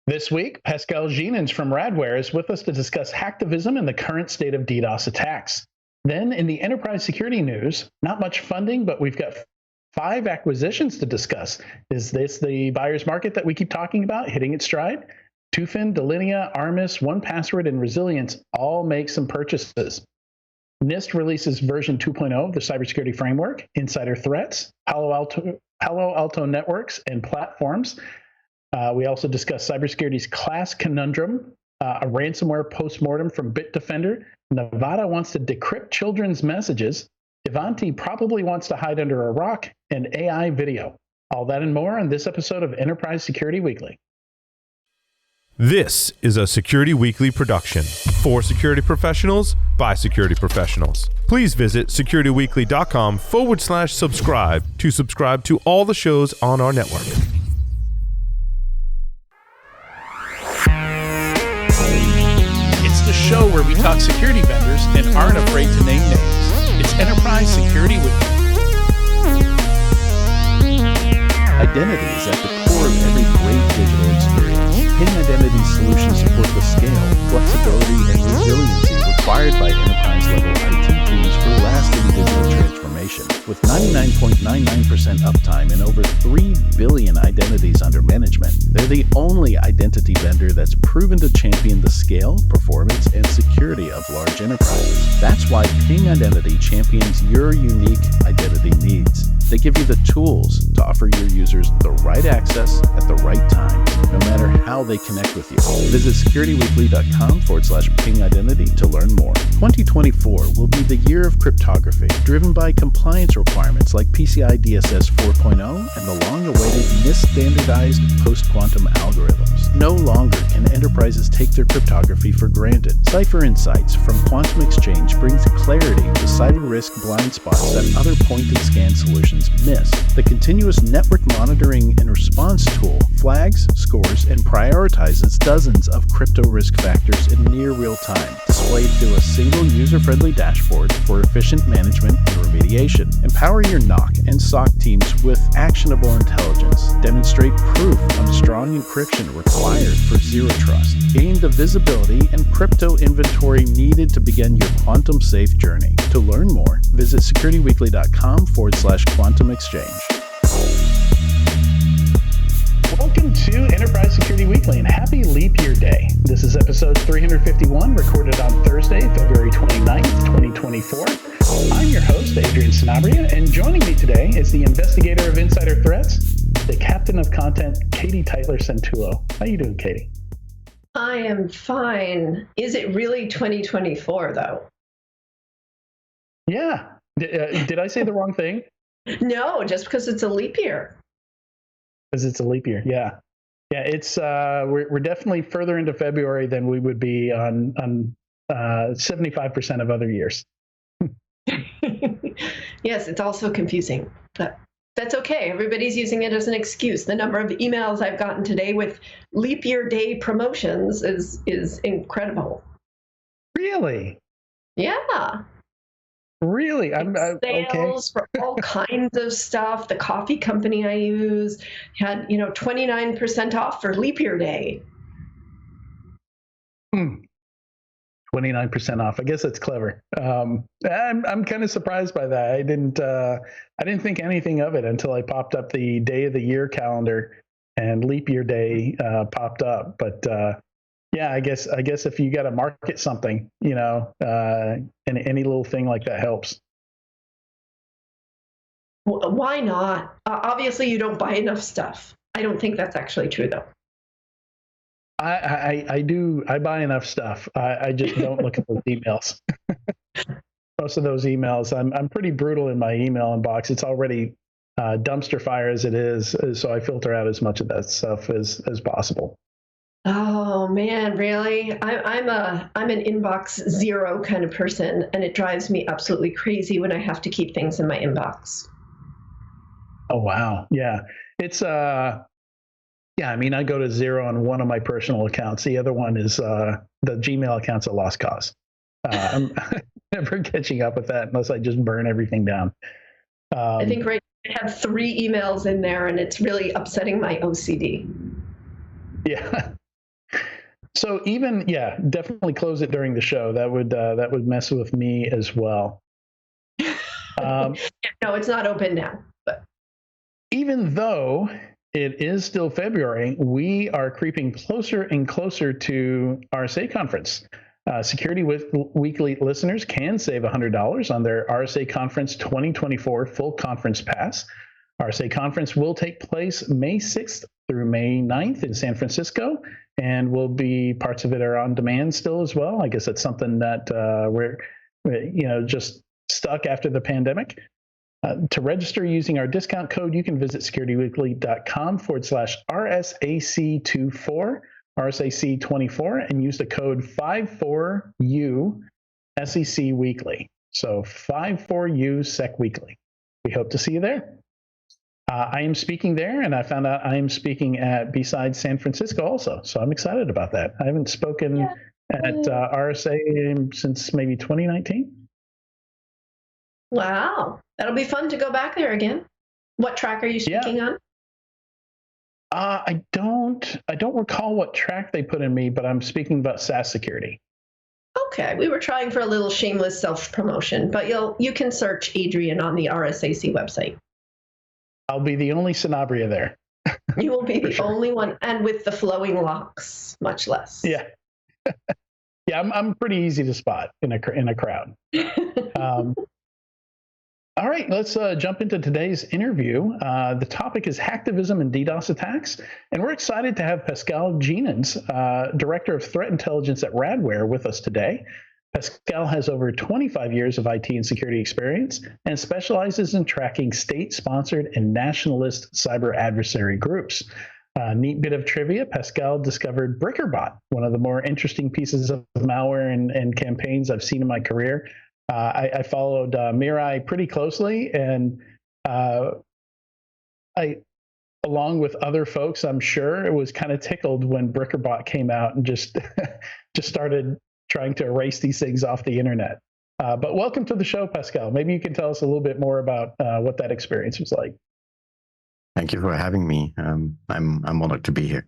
This week, Pascal Geenens from Radware is with us to discuss hacktivism and the current state of DDoS attacks. Then, in the enterprise security news, not much funding, but we've got 5 acquisitions to discuss. Is this the buyer's market that we keep talking about, hitting its stride? Tufin, Delinea, Armis, 1Password, and Resilience all make some purchases. NIST releases version 2.0 of the cybersecurity framework, insider threats, Palo Alto networks, and platforms. We also discuss cybersecurity's class conundrum, a ransomware postmortem from Bitdefender. Nevada wants to decrypt children's messages. Ivanti probably wants to hide under a rock, and AI video. All that and more on this episode of Enterprise Security Weekly. This is a Security Weekly production for security professionals by security professionals. Please visit securityweekly.com/subscribe to subscribe to all the shows on our network. It's the show where we talk security vendors and aren't afraid to name names. It's Enterprise Security Weekly. Identity is at the core of every great digital experience. Ping Identity solutions support the scale, flexibility, and resiliency required by enterprise-level IT teams for lasting digital transformation. With 99.99% uptime and over 3 billion identities under management, they're the only identity vendor that's proven to champion the scale, performance, and security of large enterprises. That's why Ping Identity champions your unique identity needs. They give you the tools to offer your users the right access at the right time, no matter how they connect with you. Visit securityweekly.com/Ping Identity to learn more. 2024 will be the year of cryptography, driven by compliance requirements like PCI DSS 4.0 and the long-awaited NIST-standardized post-quantum algorithms. No longer can enterprises take their cryptography for granted. Cipher Insights from Quantum Exchange brings clarity to citing risk blind spots that other point-and-scan solutions miss. The continuous network monitoring and response tool flags, scores, and prioritizes dozens of crypto risk factors in near real time, displayed through a single user-friendly dashboard for efficient management and remediation. Empower your NOC and SOC teams with actionable intelligence. Demonstrate proof of strong encryption required for zero trust. Gain the visibility and crypto inventory needed to begin your quantum-safe journey. To learn more, visit securityweekly.com/quantum exchange. Welcome to Enterprise Security Weekly and happy Leap Year Day. This is episode 351, recorded on Thursday, February 29th, 2024. I'm your host, Adrian Sanabria, and joining me today is the investigator of insider threats, the captain of content, Katie Teitler-Santullo. How you doing, Katie? I am fine. Is it really 2024, though? Yeah. Did I say the wrong thing? No, just because it's a leap year. Because it's a leap year, yeah. Yeah, it's we're definitely further into February than we would be on 75% of other years. Yes, it's also confusing, but that's okay. Everybody's using it as an excuse. The number of emails I've gotten today with leap year day promotions is incredible. Really? Yeah. Really? I'm sales for all kinds of stuff. The coffee company I use had 29% off for leap year day. 29% off. I guess that's clever. I'm kind of surprised by that. I didn't think anything of it until I popped up the day of the year calendar and leap year day popped up. But yeah, I guess if you got to market something, any little thing like that helps. Why not? Obviously, you don't buy enough stuff. I don't think that's actually true, though. I do. I buy enough stuff. I just don't look at those emails. Most of those emails, I'm pretty brutal in my email inbox. It's already dumpster fire as it is, so I filter out as much of that stuff as possible. Oh man, really? I'm an inbox zero kind of person, and it drives me absolutely crazy when I have to keep things in my inbox. Oh wow, yeah, it's I mean, I go to zero on one of my personal accounts. The other one is the Gmail account's a lost cause. I'm never catching up with that unless I just burn everything down. I think I have 3 emails in there, and it's really upsetting my OCD. Yeah. So even, yeah, definitely close it during the show. That would mess with me as well. No, it's not open now. But even though it is still February, we are creeping closer and closer to RSA Conference. Security Weekly listeners can save $100 on their RSA Conference 2024 full conference pass. RSA Conference will take place May 6th through May 9th in San Francisco, and will be parts of it are on demand still as well. I guess that's something that we're just stuck after the pandemic. To register using our discount code, you can visit securityweekly.com/RSAC24, RSAC24, and use the code 54U SEC Weekly. So 54U SEC Weekly. We hope to see you there. I am speaking there, and I found out I am speaking at B-Side San Francisco also. So I'm excited about that. I haven't spoken at RSA since maybe 2019. Wow, that'll be fun to go back there again. What track are you speaking on? I don't recall what track they put in me, but I'm speaking about SaaS security. Okay, we were trying for a little shameless self-promotion, but you can search Adrian on the RSAC website. I'll be the only Sanabria there. You will be the only one, and with the flowing locks, much less. Yeah. Yeah, I'm pretty easy to spot in a crowd. All right, let's jump into today's interview. The topic is hacktivism and DDoS attacks, and we're excited to have Pascal Geenens, Director of Threat Intelligence at Radware, with us today. Pascal has over 25 years of IT and security experience and specializes in tracking state-sponsored and nationalist cyber adversary groups. Neat bit of trivia, Pascal discovered BrickerBot, one of the more interesting pieces of malware and campaigns I've seen in my career. I followed Mirai pretty closely, and I, along with other folks, I'm sure, it was kind of tickled when BrickerBot came out and just started trying to erase these things off the internet. But welcome to the show, Pascal. Maybe you can tell us a little bit more about what that experience was like. Thank you for having me. I'm honored to be here.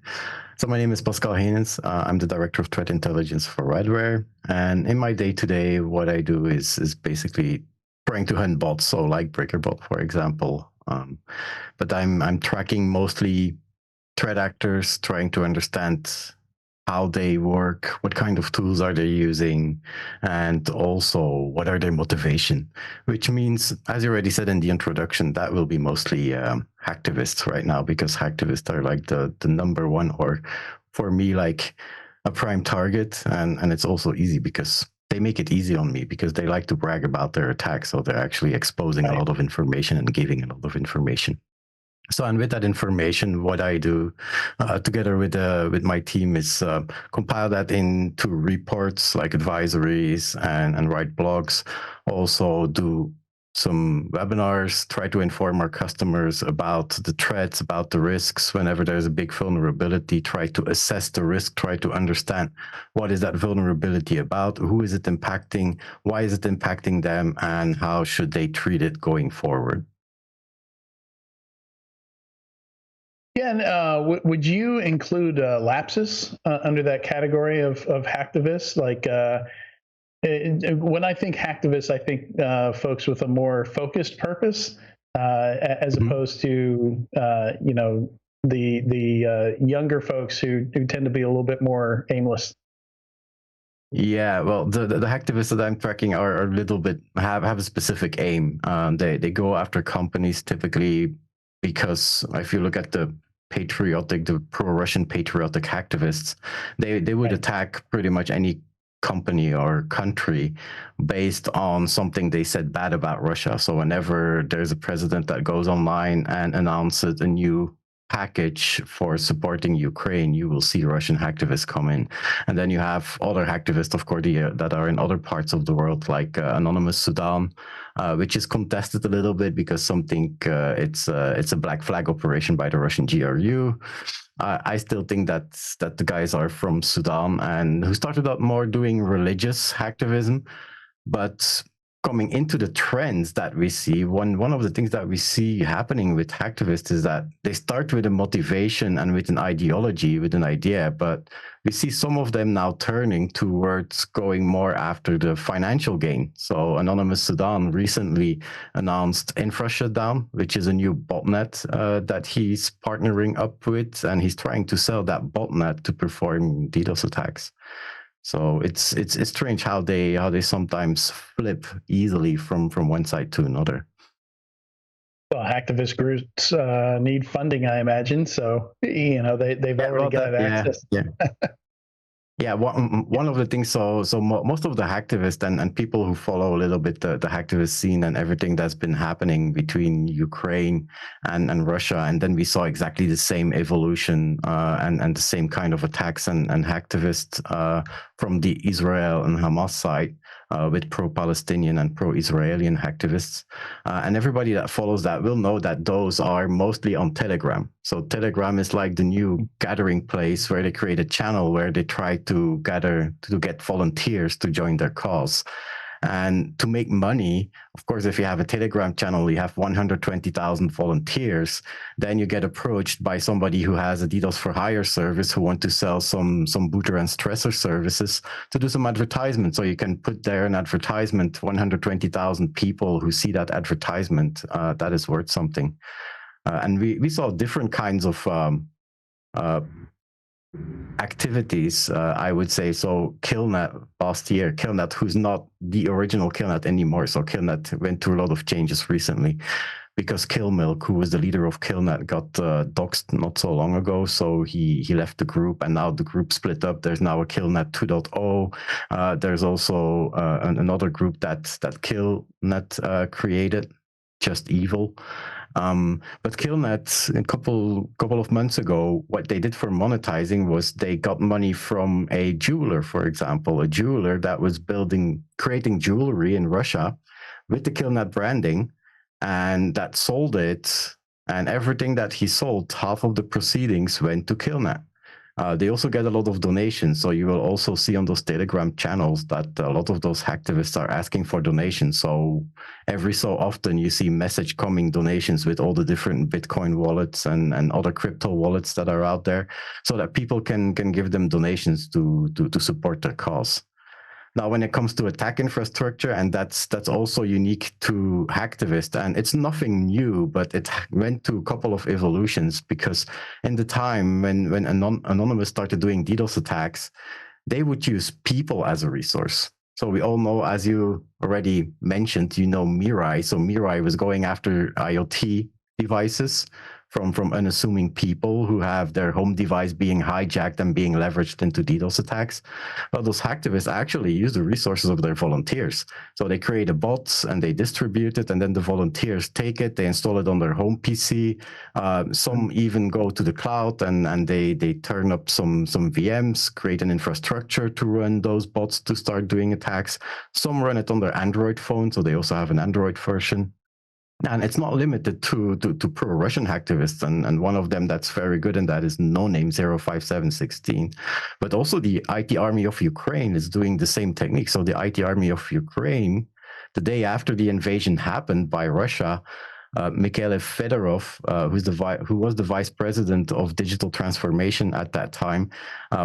So my name is Pascal Geenens. I'm the Director of Threat Intelligence for Radware. And in my day-to-day, what I do is basically trying to hunt bots, so like BrickerBot, for example. But I'm tracking mostly threat actors, trying to understand how they work, what kind of tools are they using, and also what are their motivation, which means, as you already said in the introduction, that will be mostly hacktivists right now, because hacktivists are like the number one, or for me, like a prime target. And it's also easy because they make it easy on me, because they like to brag about their attacks. So they're actually exposing a lot of information and giving a lot of information. So, and with that information, what I do together with my team is compile that into reports like advisories and write blogs. Also do some webinars, try to inform our customers about the threats, about the risks. Whenever there's a big vulnerability, try to assess the risk, try to understand what is that vulnerability about, who is it impacting, why is it impacting them, and how should they treat it going forward. Yeah, and would you include lapses under that category of hacktivists? Like, when I think hacktivists, I think folks with a more focused purpose, as opposed to the younger folks who tend to be a little bit more aimless. Yeah, well, the hacktivists that I'm tracking are a little bit have a specific aim. They go after companies typically, because if you look at the pro-Russian patriotic hacktivists, they would attack pretty much any company or country based on something they said bad about Russia. So whenever there's a president that goes online and announces a new package for supporting Ukraine, you will see Russian hacktivists come in. And then you have other hacktivists, of course, that are in other parts of the world, like Anonymous Sudan, which is contested a little bit because some think it's a black flag operation by the Russian GRU. I still think that the guys are from Sudan and who started out more doing religious hacktivism. But coming into the trends that we see, one of the things that we see happening with hacktivists is that they start with a motivation and with an ideology, with an idea, but we see some of them now turning towards going more after the financial gain. So Anonymous Sudan recently announced Infra Shutdown, which is a new botnet that he's partnering up with, and he's trying to sell that botnet to perform DDoS attacks. So it's strange how they sometimes flip easily from one side to another. Well, activist groups need funding, I imagine. So they've already got access. Yeah. Yeah, one of the things, so most of the hacktivists and people who follow a little bit the hacktivist scene and everything that's been happening between Ukraine and Russia, and then we saw exactly the same evolution and the same kind of attacks and hacktivists from the Israel and Hamas side with pro-Palestinian and pro-Israeli hacktivists. And everybody that follows that will know that those are mostly on Telegram. So Telegram is like the new gathering place where they create a channel where they try to get volunteers to join their cause. And to make money, of course, if you have a Telegram channel, you have 120,000 volunteers, then you get approached by somebody who has a DDoS for hire service who want to sell some booter and stressor services to do some advertisement. So you can put there an advertisement, 120,000 people who see that advertisement, that is worth something. And we saw different kinds of activities, I would say. So Killnet last year, Killnet, who's not the original Killnet anymore. So Killnet went through a lot of changes recently because Killmilk, who was the leader of Killnet, got doxxed not so long ago. So he left the group, and now the group split up. There's now a Killnet 2.0. There's also another group that Killnet created, Just Evil. But Killnet, a couple of months ago, what they did for monetizing was they got money from a jeweler, for example, a jeweler that was creating jewelry in Russia with the Killnet branding, and that sold it. And everything that he sold, half of the proceedings went to Killnet. They also get a lot of donations. So you will also see on those Telegram channels that a lot of those hacktivists are asking for donations. So every so often you see message coming donations with all the different Bitcoin wallets and other crypto wallets that are out there, so that people can give them donations to support their cause. Now, when it comes to attack infrastructure, and that's also unique to hacktivists, and it's nothing new, but it went through a couple of evolutions, because in the time when Anonymous started doing DDoS attacks, they would use people as a resource. So we all know, as you already mentioned, Mirai. So Mirai was going after IoT devices from unassuming people who have their home device being hijacked and being leveraged into DDoS attacks. Well, those hacktivists actually use the resources of their volunteers. So they create a bot and they distribute it, and then the volunteers take it, they install it on their home PC. Some even go to the cloud and they turn up some VMs, create an infrastructure to run those bots to start doing attacks. Some run it on their Android phone, so they also have an Android version. And it's not limited to pro-Russian hacktivists, and one of them that's very good in that is NoName05716. But also the IT Army of Ukraine is doing the same technique. So the IT Army of Ukraine, the day after the invasion happened by Russia, Mikhail Fedorov, who was the vice president of digital transformation at that time,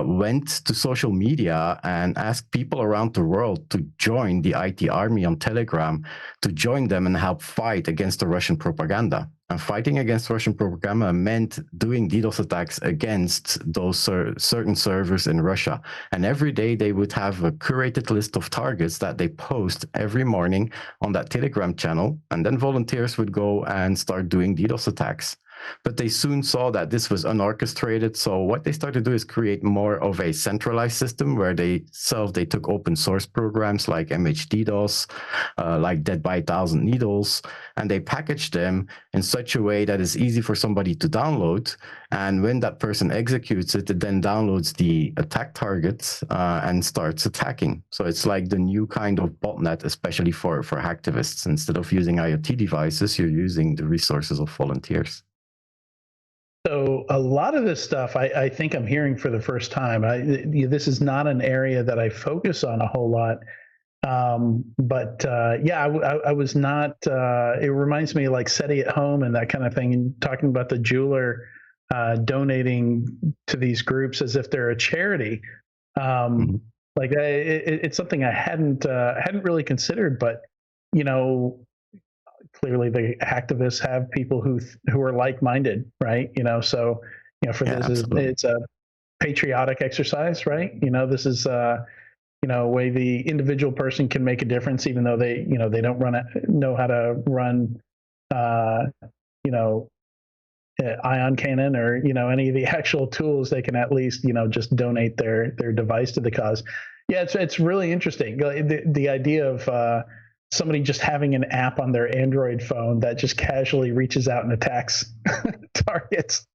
went to social media and asked people around the world to join the IT army on Telegram, to join them and help fight against the Russian propaganda. And fighting against Russian propaganda meant doing DDoS attacks against those certain servers in Russia. And every day they would have a curated list of targets that they post every morning on that Telegram channel. And then volunteers would go and start doing DDoS attacks. But they soon saw that this was unorchestrated. So what they started to do is create more of a centralized system where they took open source programs like MHDDoS, like Dead by 1,000 Needles, and they packaged them in such a way that it's easy for somebody to download. And when that person executes it, it then downloads the attack targets and starts attacking. So it's like the new kind of botnet, especially for hacktivists. Instead of using IoT devices, you're using the resources of volunteers. So a lot of this stuff I think I'm hearing for the first time. This is not an area that I focus on a whole lot. I was not. It reminds me like SETI at home and that kind of thing, and talking about the jeweler donating to these groups as if they're a charity. Like it's something I hadn't really considered, but clearly the hacktivists have people who are like-minded, right? So for this it's a patriotic exercise, right? This is a way the individual person can make a difference, even though they don't know how to run ion cannon or any of the actual tools. They can at least just donate their device to the cause. Yeah, it's really interesting. The idea of somebody just having an app on their Android phone that just casually reaches out and attacks targets.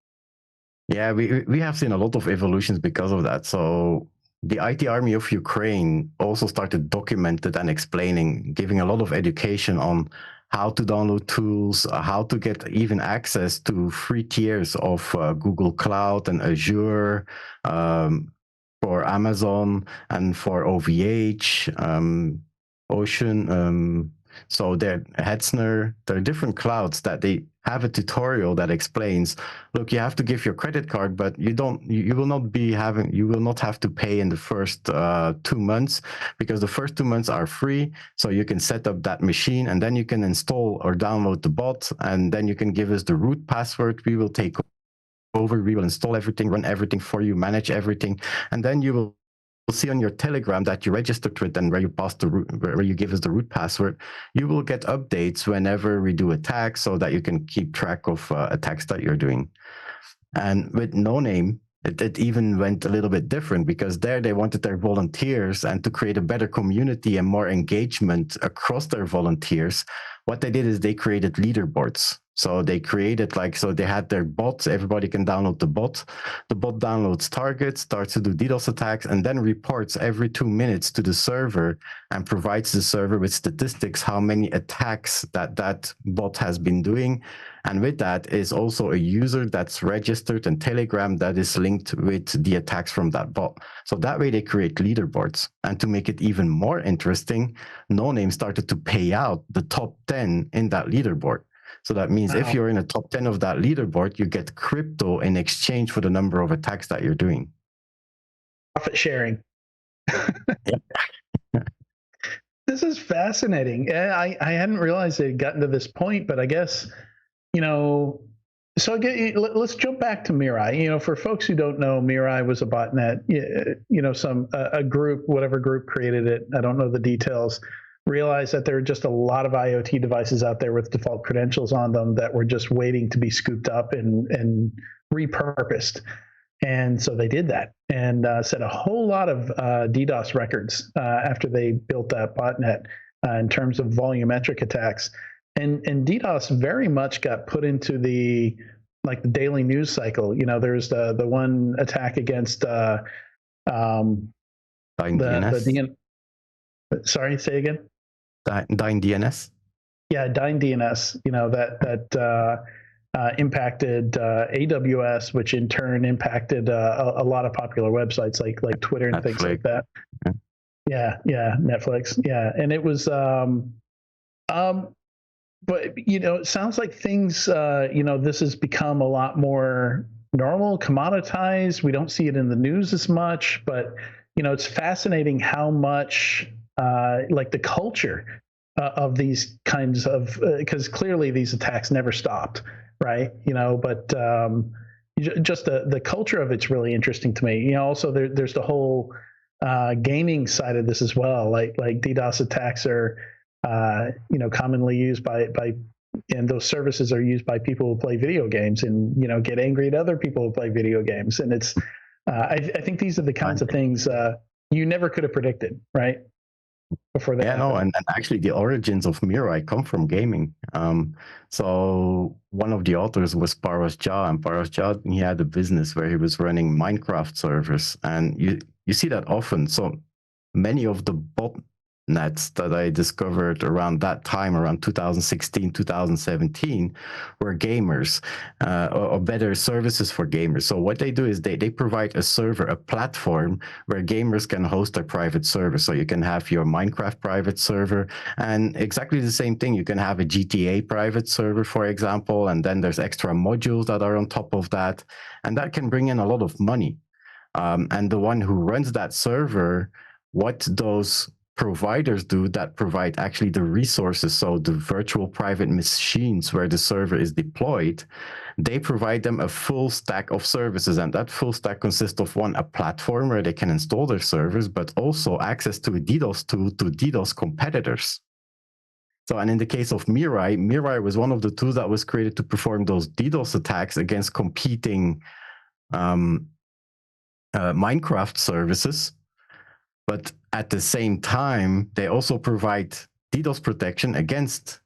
Yeah, we have seen a lot of evolutions because of that. So the IT Army of Ukraine also started documented and explaining, giving a lot of education on how to download tools, how to get even access to free tiers of Google Cloud and Azure, for Amazon and for OVH, Ocean. So there, Hetzner, there are different clouds that they have a tutorial that explains, look, you have to give your credit card, but you will not have to pay in the first 2 months, because the first 2 months are free. So you can set up that machine and then you can install or download the bot, and then you can give us the root password. We will take over, we will install everything, run everything for you, manage everything. And then you will see on your Telegram that you registered with and where you pass where you give us the root password. You will get updates whenever we do attacks, so that you can keep track of attacks that you're doing. And with No Name, it even went a little bit different, because there they wanted their volunteers, and to create a better community and more engagement across their volunteers, what they did is they created leaderboards. So they created so they had their bots. Everybody can download the bot. The bot downloads targets, starts to do DDoS attacks, and then reports every 2 minutes to the server and provides the server with statistics, how many attacks that bot has been doing. And with that is also a user that's registered in Telegram that is linked with the attacks from that bot. So that way they create leaderboards. And to make it even more interesting, No Name started to pay out the top 10 in that leaderboard. So that means if you're in the top 10 of that leaderboard, you get crypto in exchange for the number of attacks that you're doing. Profit sharing. This is fascinating. I hadn't realized it had gotten to this point, but I guess, so again, let's jump back to Mirai. For folks who don't know, Mirai was a botnet, a group, whatever group created it, I don't know the details, realized that there are just a lot of IoT devices out there with default credentials on them that were just waiting to be scooped up and repurposed. And so they did that and set a whole lot of DDoS records after they built that botnet in terms of volumetric attacks. And DDoS very much got put into the daily news cycle. There's the one attack against sorry, say again. Dying DNS. Yeah, Dying DNS. That impacted AWS, which in turn impacted a lot of popular websites like Twitter and Netflix. Things like that. Yeah, Netflix. Yeah, and it was, but it sounds like things, this has become a lot more normal, commoditized. We don't see it in the news as much, but it's fascinating how much the culture of these kinds of, because clearly these attacks never stopped, right? But just the culture of it's really interesting to me. Also there's the whole gaming side of this as well. Like DDoS attacks are commonly used by and those services are used by people who play video games and get angry at other people who play video games. And it's I think these are the kinds of things you never could have predicted, right? Before that. Yeah, and actually the origins of Mirai come from gaming. So one of the authors was Paras Jha, and Paras Jha, he had a business where he was running Minecraft servers, and you see that often. So many of the nets that I discovered around that time, around 2016, 2017, were gamers, or better services for gamers. So what they do is they provide a server, a platform where gamers can host their private server. So you can have your Minecraft private server, and exactly the same thing. You can have a GTA private server, for example, and then there's extra modules that are on top of that, and that can bring in a lot of money. And the one who runs that server, what those providers do that provide actually the resources, so the virtual private machines where the server is deployed, they provide them a full stack of services. And that full stack consists of one, a platform where they can install their servers, but also access to a DDoS tool to DDoS competitors. So, and in the case of Mirai, Mirai was one of the tools that was created to perform those DDoS attacks against competing Minecraft services. But at the same time, they also provide DDoS protection against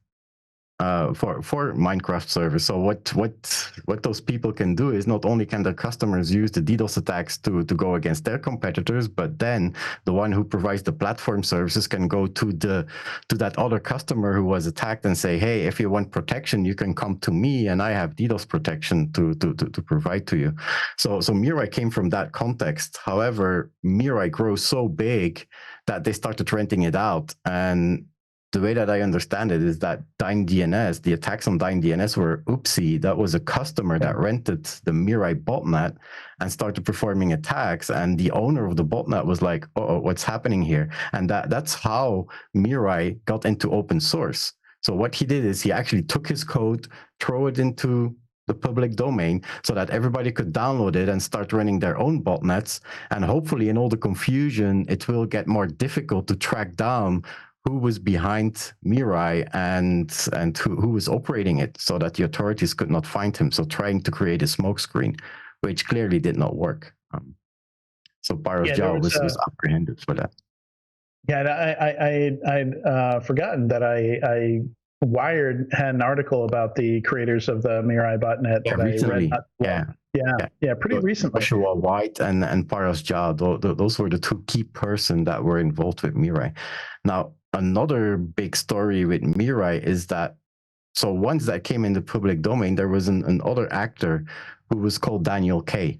for Minecraft servers. So what those people can do is not only can their customers use the DDoS attacks to go against their competitors, but then the one who provides the platform services can go to that other customer who was attacked and say, hey, if you want protection, you can come to me, and I have DDoS protection to provide to you. So Mirai came from that context. However, Mirai grows so big that they started renting it out. And the way that I understand it is that DynDNS, the attacks on DynDNS were oopsie. That was a customer that rented the Mirai botnet and started performing attacks. And the owner of the botnet was like, oh, what's happening here? And that's how Mirai got into open source. So what he did is he actually took his code, throw it into the public domain so that everybody could download it and start running their own botnets. And hopefully in all the confusion, it will get more difficult to track down who was behind Mirai and who was operating it, so that the authorities could not find him. So trying to create a smokescreen, which clearly did not work. So Paros Jao was apprehended for that. Yeah, I'd forgotten that I Wired had an article about the creators of the Mirai botnet that recently. I read. Pretty recently. Joshua White and Paros Jao, those were the two key persons that were involved with Mirai. Now, another big story with Mirai is that, so once that came in the public domain, there was another actor who was called Daniel K.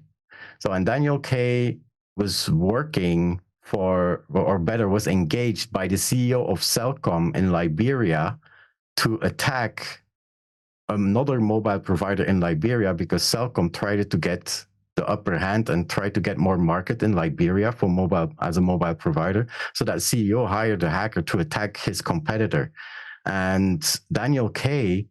So, and Daniel K was working for, or better, was engaged by the CEO of Cellcom in Liberia to attack another mobile provider in Liberia, because Cellcom tried to get the upper hand and tried to get more market in Liberia for mobile, as a mobile provider. So that CEO hired a hacker to attack his competitor. And Daniel K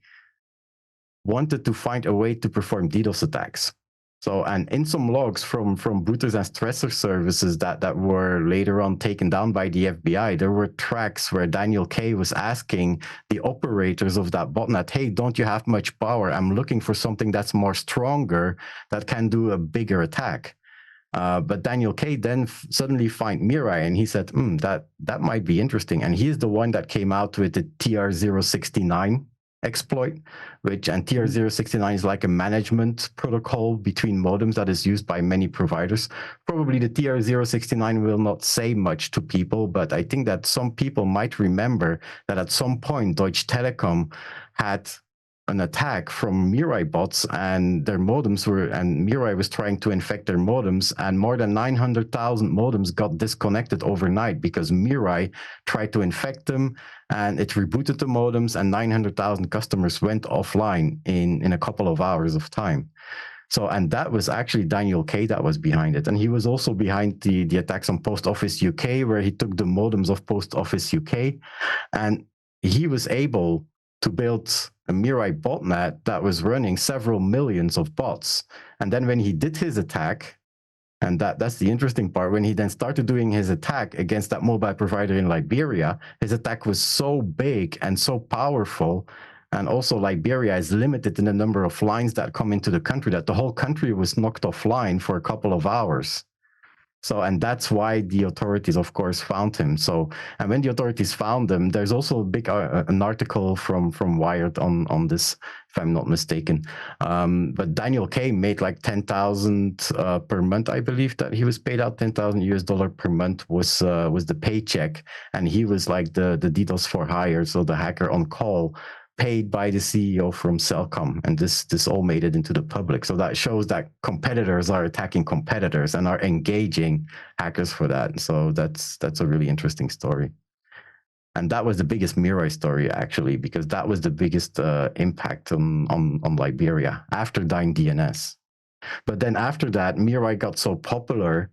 wanted to find a way to perform DDoS attacks. So, and in some logs from booters and stressor services that were later on taken down by the FBI, there were tracks where Daniel K was asking the operators of that botnet, hey, don't you have much power? I'm looking for something that's more stronger, that can do a bigger attack. But Daniel K then suddenly find Mirai, and he said, that might be interesting. And he's the one that came out with the TR069 exploit, and TR069 is like a management protocol between modems that is used by many providers. Probably the TR069 will not say much to people, but I think that some people might remember that at some point Deutsche Telekom had an attack from Mirai bots, and their modems and Mirai was trying to infect their modems, and more than 900,000 modems got disconnected overnight because Mirai tried to infect them, and it rebooted the modems, and 900,000 customers went offline in a couple of hours of time. So, and that was actually Daniel K that was behind it. And he was also behind the attacks on Post Office UK, where he took the modems of Post Office UK, and he was able to build a Mirai botnet that was running several millions of bots. And then when he did his attack, and that's the interesting part, when he then started doing his attack against that mobile provider in Liberia, his attack was so big and so powerful, and also Liberia is limited in the number of lines that come into the country, that the whole country was knocked offline for a couple of hours. So, and that's why the authorities, of course, found him. So, and when the authorities found him, there's also a big an article from Wired on this, if I'm not mistaken. But Daniel K made like 10,000 per month, I believe that he was paid out $10,000 per month was the paycheck, and he was like the DDoS for hire, so the hacker on call, paid by the CEO from Cellcom, and this all made it into the public. So that shows that competitors are attacking competitors and are engaging hackers for that. So that's a really interesting story. And that was the biggest Mirai story, actually, because that was the biggest impact on Liberia after dying DNS. But then after that, Mirai got so popular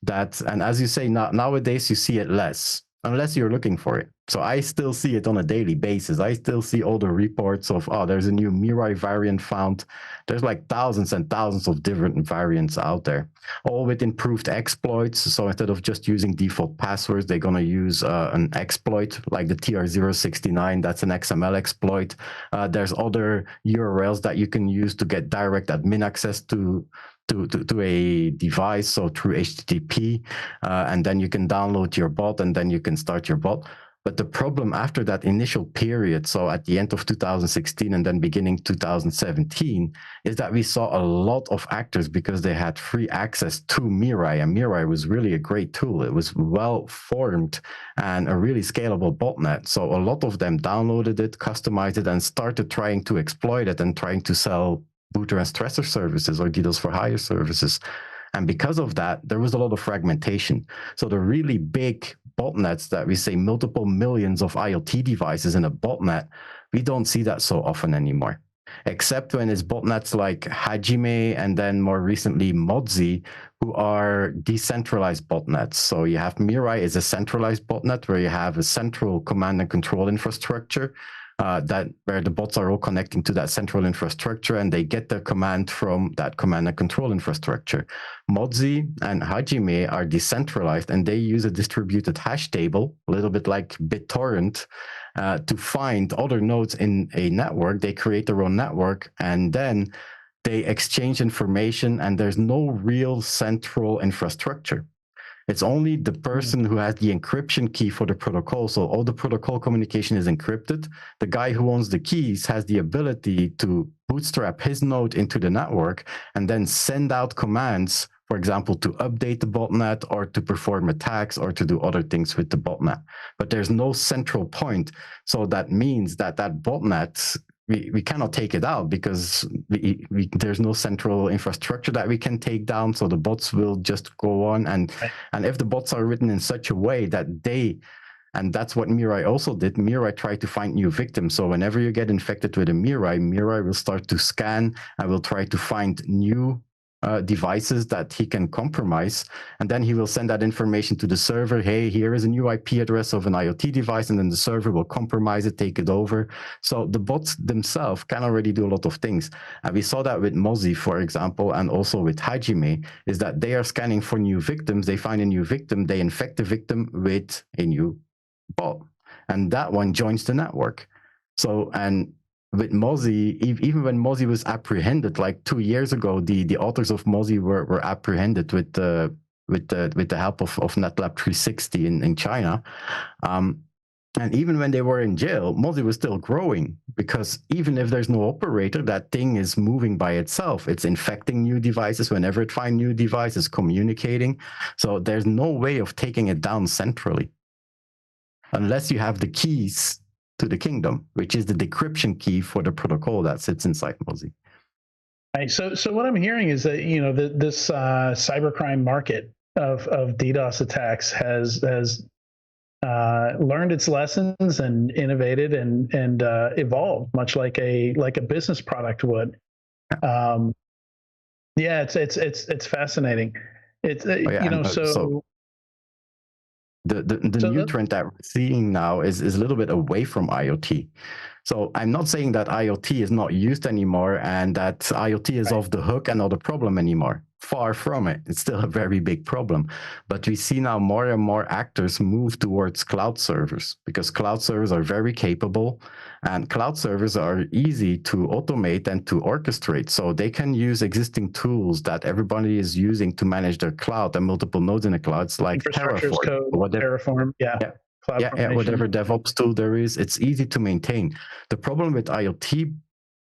that, and as you say, nowadays you see it less, unless you're looking for it. So I still see it on a daily basis. I still see all the reports of, oh, there's a new Mirai variant found. There's like thousands and thousands of different variants out there, all with improved exploits. So instead of just using default passwords, they're going to use an exploit like the TR069. That's an XML exploit. There's other URLs that you can use to get direct admin access to a device, so through HTTP, and then you can download your bot and then you can start your bot. But the problem after that initial period, so at the end of 2016 and then beginning 2017, is that we saw a lot of actors, because they had free access to Mirai, and Mirai was really a great tool. It was well formed and a really scalable botnet. So a lot of them downloaded it, customized it, and started trying to exploit it and trying to sell booter and stressor services or DDoS for hire services. And because of that, there was a lot of fragmentation. So the really big botnets that we say multiple millions of IoT devices in a botnet, we don't see that so often anymore, except when it's botnets like Hajime and then more recently Mozi, who are decentralized botnets. So you have Mirai is a centralized botnet where you have a central command and control infrastructure, where the bots are all connecting to that central infrastructure and they get their command from that command and control infrastructure. Mozi and Hajime are decentralized and they use a distributed hash table, a little bit like BitTorrent, to find other nodes in a network. They create their own network and then they exchange information, and there's no real central infrastructure. It's only the person who has the encryption key for the protocol. So all the protocol communication is encrypted. The guy who owns the keys has the ability to bootstrap his node into the network and then send out commands, for example, to update the botnet or to perform attacks or to do other things with the botnet. But there's no central point. So that means that botnet, we cannot take it out because there's no central infrastructure that we can take down. So the bots will just go on. And if the bots are written in such a way that and that's what Mirai also did. Mirai tried to find new victims. So whenever you get infected with a Mirai will start to scan and will try to find new devices that he can compromise, and then he will send that information to the server. Hey, here is a new IP address of an IoT device, and then the server will compromise it, take it over. So the bots themselves can already do a lot of things, and we saw that with Mozi, for example, and also with Hajime, is that they are scanning for new victims. They find a new victim, they infect the victim with a new bot, and that one joins the network. So, and with Mozi, even when Mozi was apprehended like 2 years ago, the authors of Mozi were apprehended with the help of NetLab 360 in China. And even when they were in jail, Mozi was still growing, because even if there's no operator, that thing is moving by itself. It's infecting new devices whenever it finds new devices, communicating. So there's no way of taking it down centrally, unless you have the keys to the kingdom, which is the decryption key for the protocol that sits inside Mozi. Right. So what I'm hearing is that this cybercrime market of DDoS attacks has learned its lessons and innovated and evolved, much like a business product would. It's fascinating. The new trend that we're seeing now is a little bit away from IoT. So I'm not saying that IoT is not used anymore and that IoT is off the hook and not a problem anymore. Far from it. It's still a very big problem. But we see now more and more actors move towards cloud servers because cloud servers are very capable and cloud servers are easy to automate and to orchestrate. So they can use existing tools that everybody is using to manage their cloud and multiple nodes in the clouds, like Infrastructure as code, whatever. Terraform, Whatever DevOps tool there is, it's easy to maintain. The problem with IoT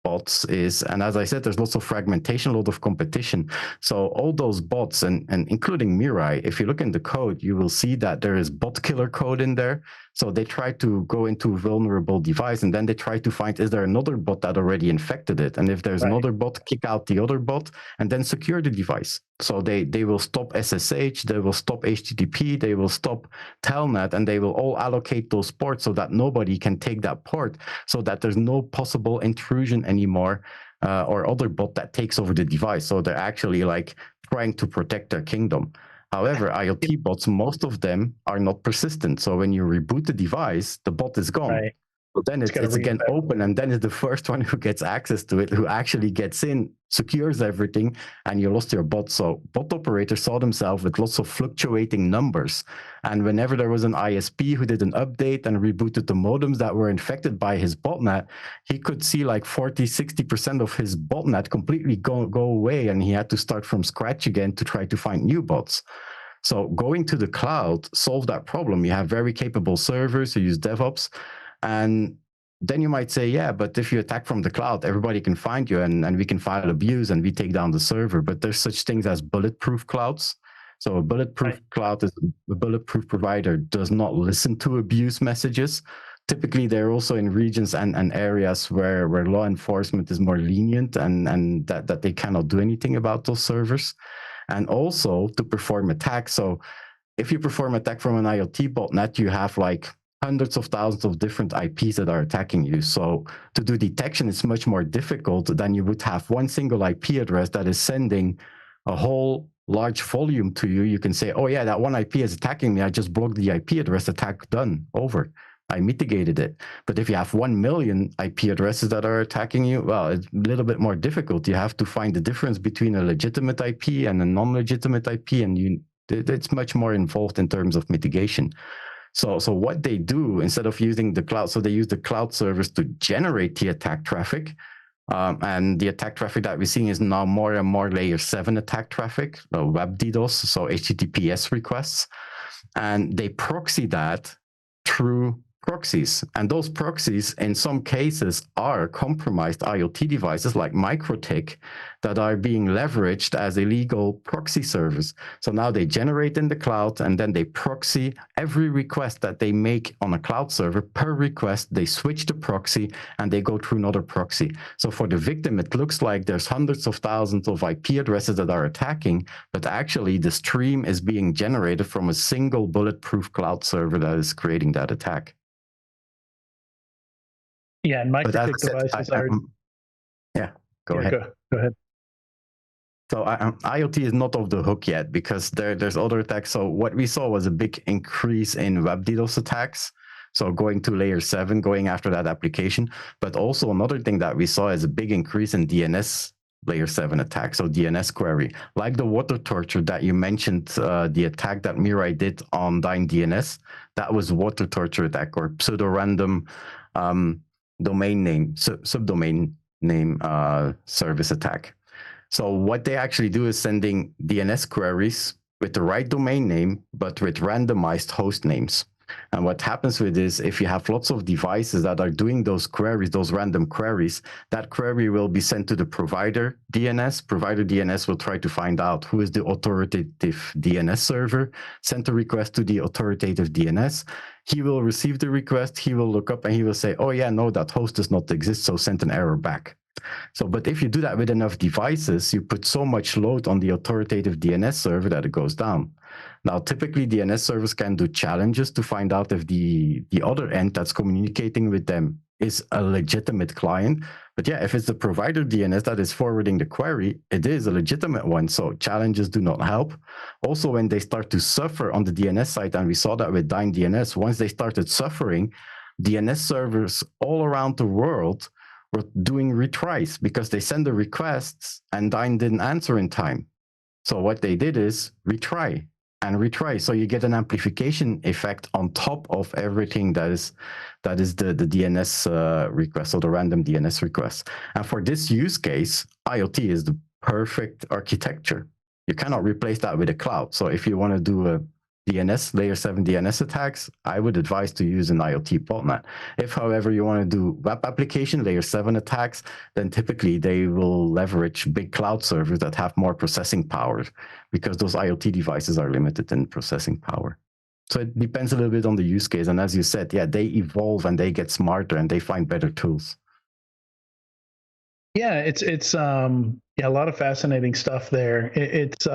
bots is, and as I said, there's lots of fragmentation, a lot of competition. So all those bots, and including Mirai, if you look in the code, you will see that there is bot killer code in there. So they try to go into a vulnerable device, and then they try to find, is there another bot that already infected it? And if there's another bot, kick out the other bot, and then secure the device. So they will stop SSH, they will stop HTTP, they will stop Telnet, and they will all allocate those ports so that nobody can take that port, so that there's no possible intrusion anymore or other bot that takes over the device. So they're actually like trying to protect their kingdom. However, IoT bots, most of them are not persistent. So when you reboot the device, the bot is gone. Right. So then it's again open, and then it's the first one who gets access to it, who actually gets in, secures everything, and you lost your bot. So bot operators saw themselves with lots of fluctuating numbers. And whenever there was an ISP who did an update and rebooted the modems that were infected by his botnet, he could see like 40, 60% of his botnet completely go away, and he had to start from scratch again to try to find new bots. So going to the cloud solved that problem. You have very capable servers who use DevOps. And then you might say, yeah, but if you attack from the cloud, everybody can find you and we can file abuse and we take down the server. But there's such things as bulletproof clouds. So a bulletproof cloud is a bulletproof provider does not listen to abuse messages. Typically, they're also in regions and areas where law enforcement is more lenient and that they cannot do anything about those servers. And also to perform attacks. So if you perform attack from an IoT botnet, you have like hundreds of thousands of different IPs that are attacking you. So to do detection is much more difficult than you would have one single IP address that is sending a whole large volume to you. You can say, oh yeah, that one IP is attacking me. I just blocked the IP address, attack done, over. I mitigated it. But if you have 1 million IP addresses that are attacking you, well, it's a little bit more difficult. You have to find the difference between a legitimate IP and a non-legitimate IP, and it's much more involved in terms of mitigation. So what they do, instead of using the cloud, so they use the cloud servers to generate the attack traffic. And the attack traffic that we're seeing is now more and more layer 7 attack traffic, web DDoS, so HTTPS requests. And they proxy that through proxies. And those proxies, in some cases, are compromised IoT devices like MikroTik that are being leveraged as illegal proxy servers. So now they generate in the cloud and then they proxy every request that they make on a cloud server. Per request, they switch the proxy and they go through another proxy. So for the victim, it looks like there's hundreds of thousands of IP addresses that are attacking, but actually the stream is being generated from a single bulletproof cloud server that is creating that attack. Yeah, and MikroTik devices are... Go ahead. Go ahead. So IoT is not off the hook yet because there's other attacks. So what we saw was a big increase in web DDoS attacks. So going to layer 7, going after that application. But also another thing that we saw is a big increase in DNS layer 7 attacks, so DNS query. Like the water torture that you mentioned, the attack that Mirai did on Dyn DNS, that was water torture attack or pseudo-random domain name, subdomain name service attack. So what they actually do is sending DNS queries with the right domain name, but with randomized host names. And what happens with this, if you have lots of devices that are doing those queries, those random queries, that query will be sent to the provider DNS. Provider DNS will try to find out who is the authoritative DNS server, send a request to the authoritative DNS. He will receive the request, he will look up and he will say, oh yeah, no, that host does not exist, so send an error back. So, but if you do that with enough devices, you put so much load on the authoritative DNS server that it goes down. Now, typically DNS servers can do challenges to find out if the other end that's communicating with them is a legitimate client. But yeah, if it's the provider DNS that is forwarding the query, it is a legitimate one. So challenges do not help. Also, when they start to suffer on the DNS side, and we saw that with Dyn DNS, once they started suffering, DNS servers all around the world were doing retries because they send the requests and Dyn didn't answer in time. So what they did is retry and retry. So you get an amplification effect on top of everything that is the DNS request, or the random DNS request. And for this use case, IoT is the perfect architecture. You cannot replace that with a cloud. So if you want to do a DNS, layer 7 DNS attacks, I would advise to use an IoT botnet. If, however, you want to do web application layer 7 attacks, then typically they will leverage big cloud servers that have more processing power, because those IoT devices are limited in processing power. So it depends a little bit on the use case. And as you said, yeah, they evolve and they get smarter and they find better tools. Yeah, it's a lot of fascinating stuff there. It's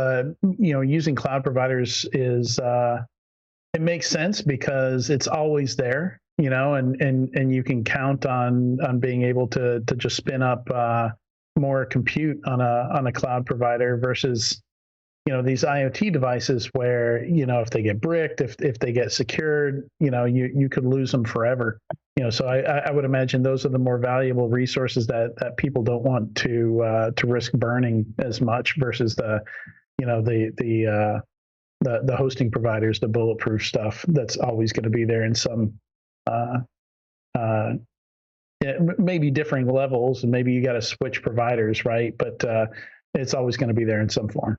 using cloud providers is it makes sense because it's always there, and you can count on being able to just spin up more compute on a cloud provider versus these IoT devices where if they get bricked, if they get secured, you could lose them forever. So I would imagine those are the more valuable resources that people don't want to risk burning as much versus the hosting providers, the bulletproof stuff that's always going to be there in some maybe differing levels, and maybe you got to switch providers, right? But it's always going to be there in some form.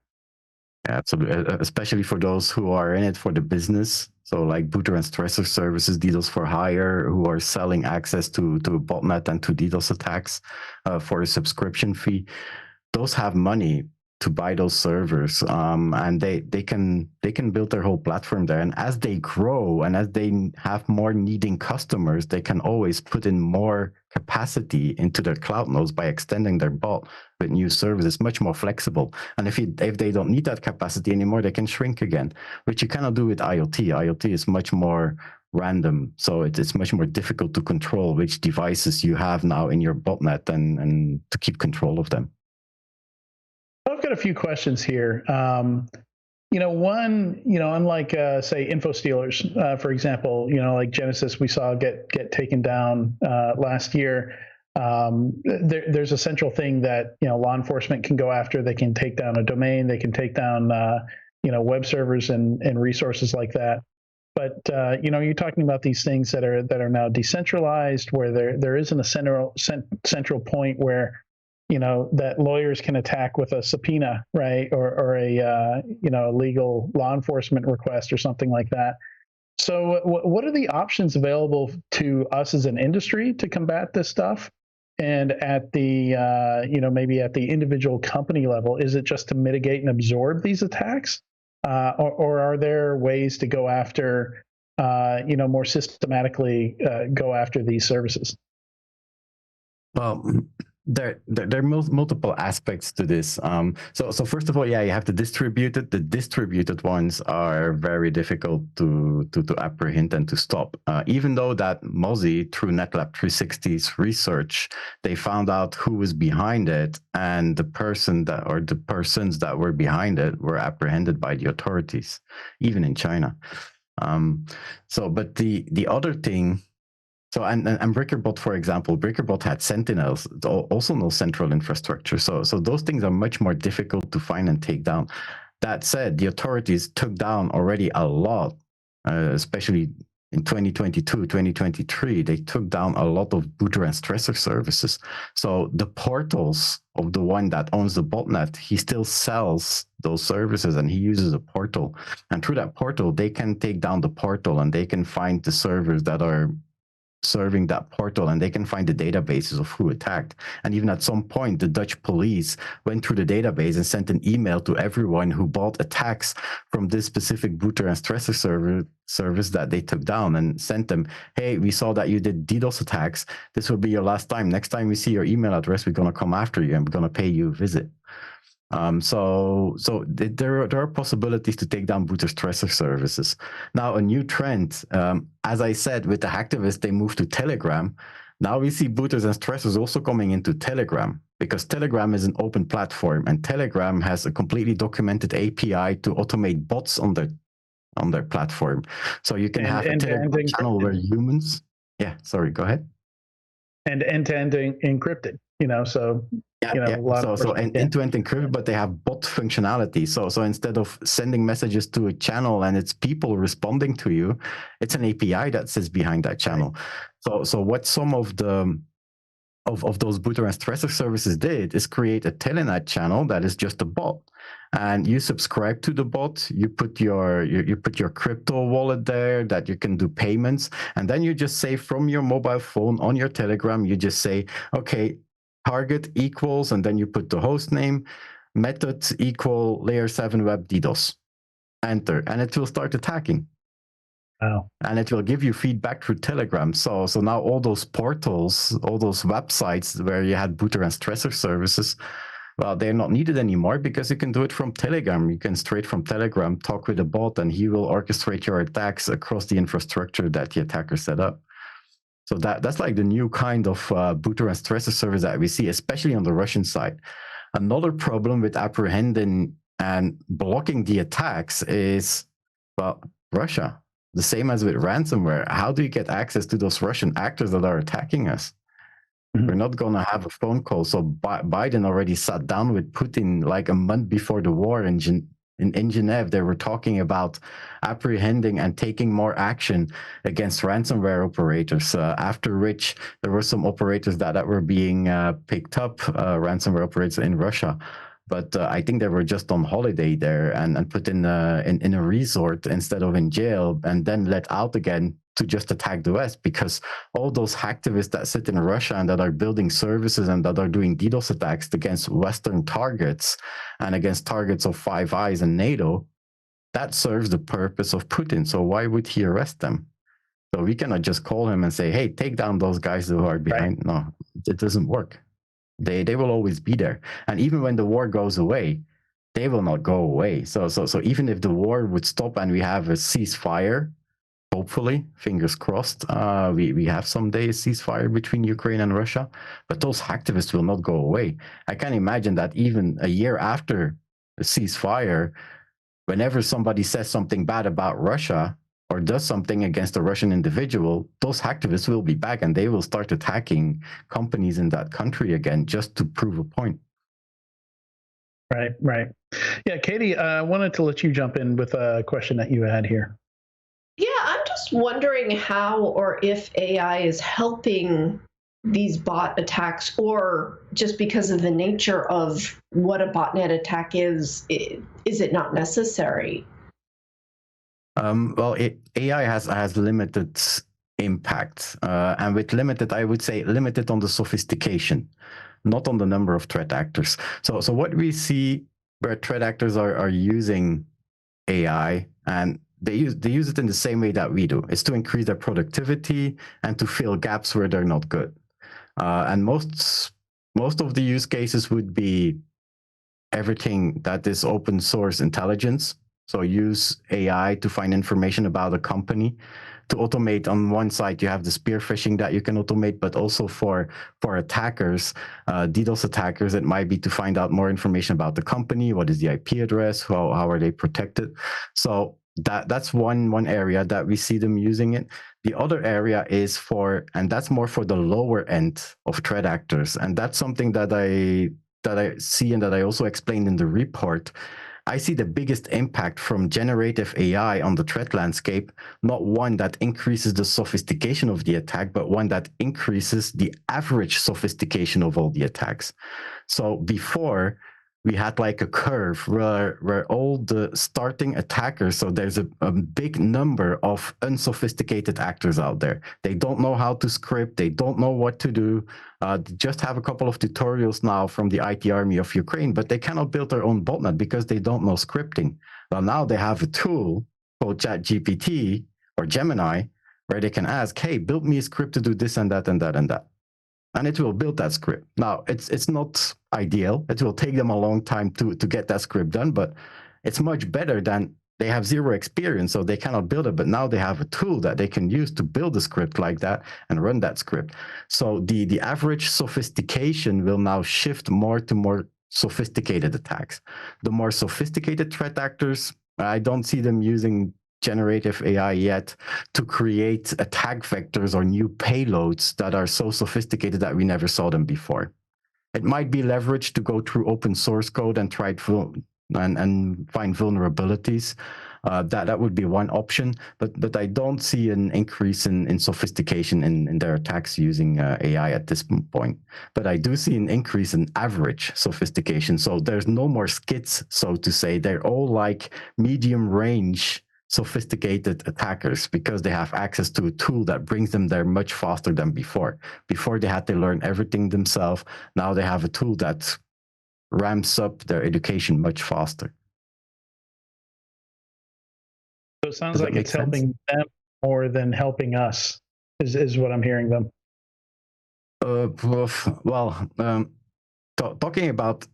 Yeah, absolutely, especially for those who are in it for the business. So like booter and stressor services, DDoS for hire, who are selling access to a botnet and to DDoS attacks for a subscription fee. Those have money to buy those servers, and they can build their whole platform there. And as they grow and as they have more needing customers, they can always put in more capacity into their cloud nodes by extending their bot with new services, much more flexible. And if they don't need that capacity anymore, they can shrink again, which you cannot do with IoT. IoT is much more random, so it's much more difficult to control which devices you have now in your botnet and to keep control of them. I've got a few questions here. One, unlike say InfoStealers, for example, like Genesis, we saw get taken down last year. There's a central thing that law enforcement can go after. They can take down a domain. They can take down web servers and resources like that. But you're talking about these things that are now decentralized, where there isn't a central point where that lawyers can attack with a subpoena, right, or a legal law enforcement request or something like that. So what are the options available to us as an industry to combat this stuff? And at the maybe at the individual company level, is it just to mitigate and absorb these attacks, or are there ways to go after more systematically go after these services? Well, there are multiple aspects to this. So first of all, yeah, you have the distributed. The distributed ones are very difficult to apprehend and to stop. Even though that Mozzie, through NetLab 360's research, they found out who was behind it, and the persons that were behind it were apprehended by the authorities, even in China. But the other thing. So and BreakerBot, for example, BreakerBot had Sentinels, also no central infrastructure. So those things are much more difficult to find and take down. That said, the authorities took down already a lot, especially in 2022, 2023. They took down a lot of booter and stressor services. So the portals of the one that owns the botnet, he still sells those services and he uses a portal. And through that portal, they can take down the portal and they can find the servers that are serving that portal, and they can find the databases of who attacked. And even at some point, the Dutch police went through the database and sent an email to everyone who bought attacks from this specific booter and stressor service that they took down, and sent them, hey, we saw that you did DDoS attacks. This will be your last time. Next time we see your email address, we're going to come after you and we're going to pay you a visit. So there are possibilities to take down booter stressor services. Now, a new trend, as I said, with the Hacktivists, they moved to Telegram. Now we see booters and stressors also coming into Telegram, because Telegram is an open platform, and Telegram has a completely documented API to automate bots on their platform. So you can have a Telegram channel where humans. Yeah, sorry, go ahead. And end-to-end encrypted, so. a lot so end-to-end encrypted, but they have bot functionality. So instead of sending messages to a channel and it's people responding to you, it's an API that sits behind that channel. Right. So what some of the of those booter and stressor services did is create a telnet channel that is just a bot, and you subscribe to the bot. You put your crypto wallet there that you can do payments, and then you just say from your mobile phone on your Telegram, you just say, okay, target equals, and then you put the host name, method equal layer 7 web DDoS, enter, and it will start attacking. Wow. And it will give you feedback through Telegram. So now all those portals, all those websites where you had booter and stressor services, well, they're not needed anymore because you can do it from Telegram. You can straight from Telegram talk with a bot, and he will orchestrate your attacks across the infrastructure that the attacker set up. So that's like the new kind of booter and stressor service that we see, especially on the Russian side. Another problem with apprehending and blocking the attacks is, well, Russia. The same as with ransomware. How do you get access to those Russian actors that are attacking us? Mm-hmm. We're not going to have a phone call. So Biden already sat down with Putin like a month before the war in Geneva. They were talking about apprehending and taking more action against ransomware operators, after which there were some operators that were being picked up, ransomware operators in Russia. But I think they were just on holiday there and put in a resort instead of in jail, and then let out again to just attack the West, because all those hacktivists that sit in Russia and that are building services and that are doing DDoS attacks against Western targets and against targets of Five Eyes and NATO, that serves the purpose of Putin. So why would he arrest them? So we cannot just call him and say, hey, take down those guys who are behind. Right. No, it doesn't work. They will always be there. And even when the war goes away, they will not go away. So even if the war would stop and we have a ceasefire, hopefully, fingers crossed, we have someday a ceasefire between Ukraine and Russia, but those hacktivists will not go away. I can imagine that even a year after the ceasefire, whenever somebody says something bad about Russia or does something against a Russian individual, those hacktivists will be back and they will start attacking companies in that country again just to prove a point. Right. Yeah, Katie, I wanted to let you jump in with a question that you had here. Yeah, I'm just wondering how or if AI is helping these bot attacks, or just because of the nature of what a botnet attack is it not necessary? Well, AI has limited impact, and with limited, I would say limited on the sophistication, not on the number of threat actors. So what we see where threat actors are using AI, and they use it in the same way that we do. It's to increase their productivity and to fill gaps where they're not good. And most of the use cases would be everything that is open source intelligence. So use AI to find information about a company, to automate. On one side, you have the spear phishing that you can automate, but also for attackers, DDoS attackers, it might be to find out more information about the company. What is the IP address? How are they protected? So that's one area that we see them using it. The other area is and that's more for the lower end of threat actors. And that's something that I see and that I also explained in the report. I see the biggest impact from generative AI on the threat landscape, not one that increases the sophistication of the attack, but one that increases the average sophistication of all the attacks. So before, we had like a curve where all the starting attackers, so there's a big number of unsophisticated actors out there. They don't know how to script. They don't know what to do. They just have a couple of tutorials now from the IT army of Ukraine, but they cannot build their own botnet because they don't know scripting. Well, now they have a tool called ChatGPT or Gemini where they can ask, hey, build me a script to do this and that and that and that. And it will build that script. Now, it's not ideal. It will take them a long time to get that script done, but it's much better than they have zero experience, so they cannot build it. But now they have a tool that they can use to build a script like that and run that script. So the average sophistication will now shift more to more sophisticated attacks. The more sophisticated threat actors, I don't see them using generative AI yet to create attack vectors or new payloads that are so sophisticated that we never saw them before. It might be leveraged to go through open source code and try and find vulnerabilities. That would be one option, but I don't see an increase in sophistication in their attacks using AI at this point. But I do see an increase in average sophistication. So there's no more skits, so to say. They're all like medium range sophisticated attackers because they have access to a tool that brings them there much faster than before. Before they had to learn everything themselves. Now they have a tool that ramps up their education much faster. So it sounds like it's helping them more than helping us, is what I'm hearing them. Talking about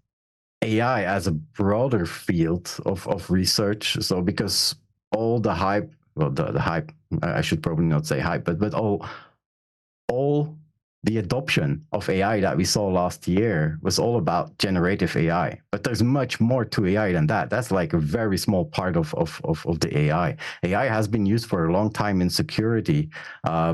AI as a broader field of research, so because all the hype, the hype, I should probably not say hype, but all the adoption of AI that we saw last year was all about generative AI. But there's much more to AI than that. That's like a very small part of the AI. AI has been used for a long time in security,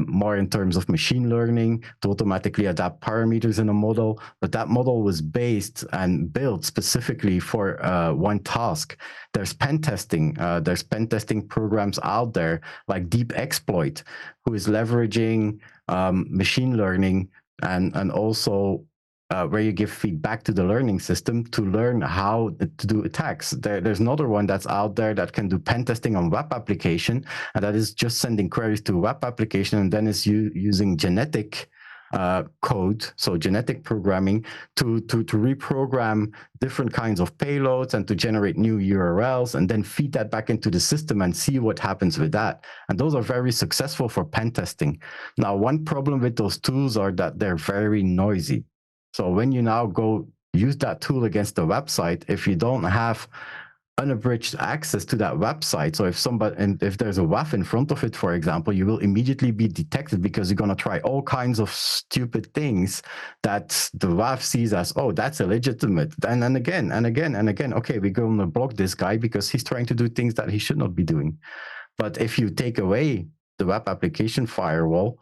more in terms of machine learning to automatically adapt parameters in a model. But that model was based and built specifically for one task. There's pen testing. There's pen testing programs out there like Deep Exploit, who is leveraging machine learning and also where you give feedback to the learning system to learn how to do attacks. There's another one that's out there that can do pen testing on web application, and that is just sending queries to a web application and then is using genetic code, so genetic programming to reprogram different kinds of payloads and to generate new URLs and then feed that back into the system and see what happens with that. And those are very successful for pen testing. Now, one problem with those tools are that they're very noisy. So when you now go use that tool against the website, if you don't have unabridged access to that website. So if there's a WAF in front of it, for example, you will immediately be detected because you're going to try all kinds of stupid things that the WAF sees as, oh, that's illegitimate. And again, okay, we're going to block this guy because he's trying to do things that he should not be doing. But if you take away the web application firewall,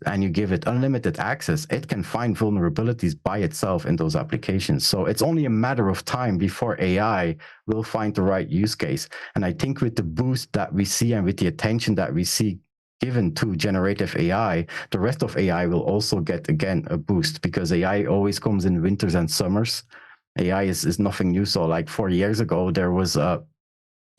and you give it unlimited access, it can find vulnerabilities by itself in those applications. So it's only a matter of time before AI will find the right use case. And I think with the boost that we see and with the attention that we see given to generative AI, the rest of AI will also get, again, a boost because AI always comes in winters and summers. AI is nothing new. So like 4 years ago, there was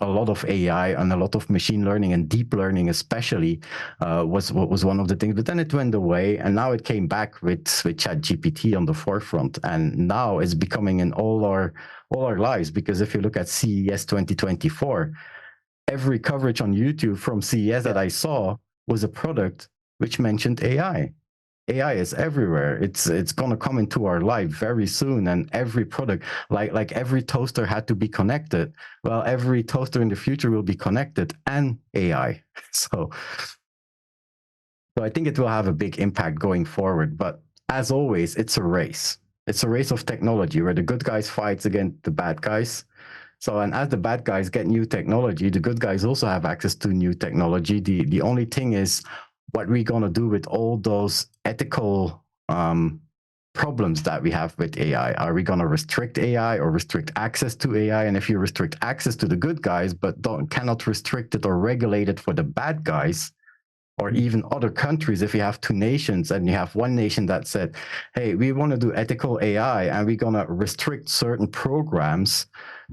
a lot of AI and a lot of machine learning and deep learning especially was one of the things, but then it went away and now it came back with ChatGPT on the forefront, and now it's becoming in all our lives, because if you look at CES 2024, every coverage on YouTube from CES that I saw was a product which mentioned AI. AI is everywhere. It's going to come into our life very soon, and every product, like every toaster had to be connected. Well, every toaster in the future will be connected and AI. So I think it will have a big impact going forward. But as always, it's a race. It's a race of technology where the good guys fight against the bad guys. So, and as the bad guys get new technology, the good guys also have access to new technology. The only thing is, what we're going to do with all those ethical problems that we have with AI. Are we going to restrict AI or restrict access to AI? And if you restrict access to the good guys, but cannot restrict it or regulate it for the bad guys, or even other countries, if you have two nations and you have one nation that said, hey, we want to do ethical AI and we're going to restrict certain programs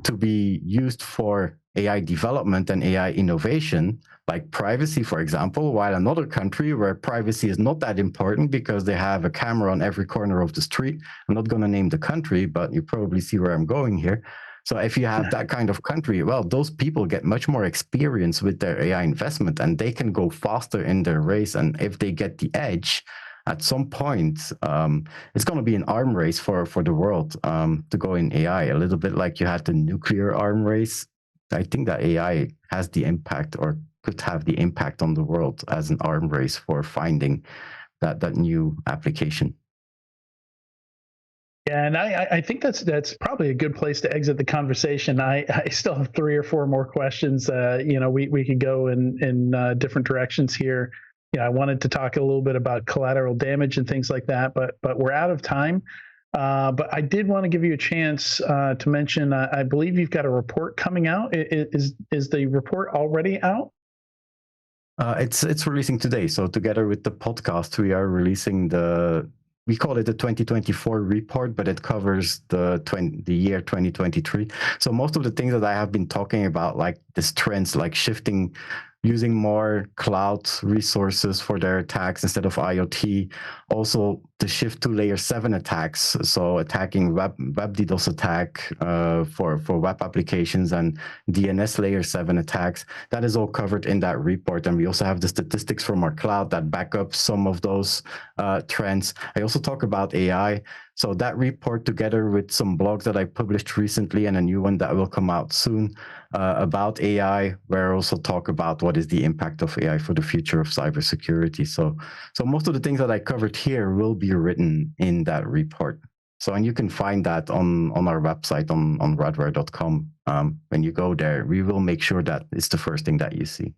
to be used for AI development and AI innovation, like privacy, for example, while another country where privacy is not that important because they have a camera on every corner of the street. I'm not going to name the country, but you probably see where I'm going here. So if you have that kind of country, well, those people get much more experience with their AI investment and they can go faster in their race. And if they get the edge at some point, it's going to be an arm race for the world to go in AI, a little bit like you had the nuclear arm race. I think that AI has the impact, or could have the impact on the world as an arm race for finding that new application. Yeah, and I think that's probably a good place to exit the conversation. I still have 3 or 4 more questions. We could go in different directions here. I wanted to talk a little bit about collateral damage and things like that, but we're out of time. But I did want to give you a chance to mention, I believe you've got a report coming out. Is the report already out? It's releasing today. So together with the podcast, we are releasing we call it the 2024 report, but it covers the year 2023. So most of the things that I have been talking about, like this trends, like shifting, using more cloud resources for their attacks instead of IoT. Also, the shift to layer 7 attacks, so attacking web DDoS attack for web applications and DNS layer 7 attacks. That is all covered in that report. And we also have the statistics from our cloud that back up some of those trends. I also talk about AI. So that report, together with some blogs that I published recently and a new one that will come out soon about AI, where I also talk about what is the impact of AI for the future of cybersecurity. So most of the things that I covered here will be written in that report. So, and you can find that on our website on radware.com. When you go there, we will make sure that it's the first thing that you see.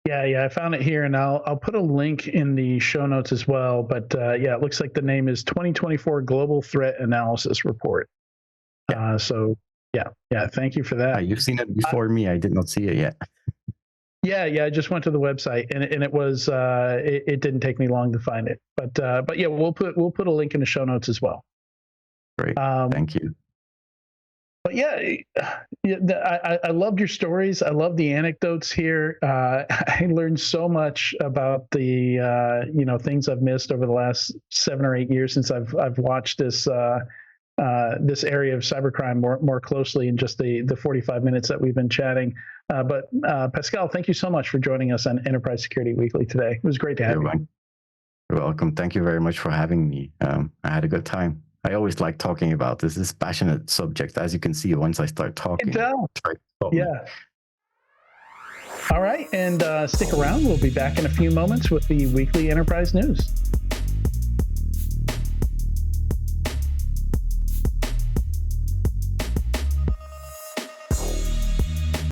Yeah, I found it here, and I'll put a link in the show notes as well. But yeah, it looks like the name is 2024 Global Threat Analysis Report. Yeah. So yeah, thank you for that. You've seen it before me. I did not see it yet. Yeah, I just went to the website, and it was it didn't take me long to find it. But yeah, we'll put a link in the show notes as well. Great, thank you. But yeah, I loved your stories. I love the anecdotes here. I learned so much about the things I've missed over the last 7 or 8 years since I've watched this this area of cybercrime more closely in just the 45 minutes that we've been chatting. But Pascal, thank you so much for joining us on Enterprise Security Weekly today. It was great to have you. You're welcome. Thank you very much for having me. I had a good time. I always like talking about this passionate subject. As you can see, once I start talking, yeah. All right, and stick around. We'll be back in a few moments with the weekly enterprise news.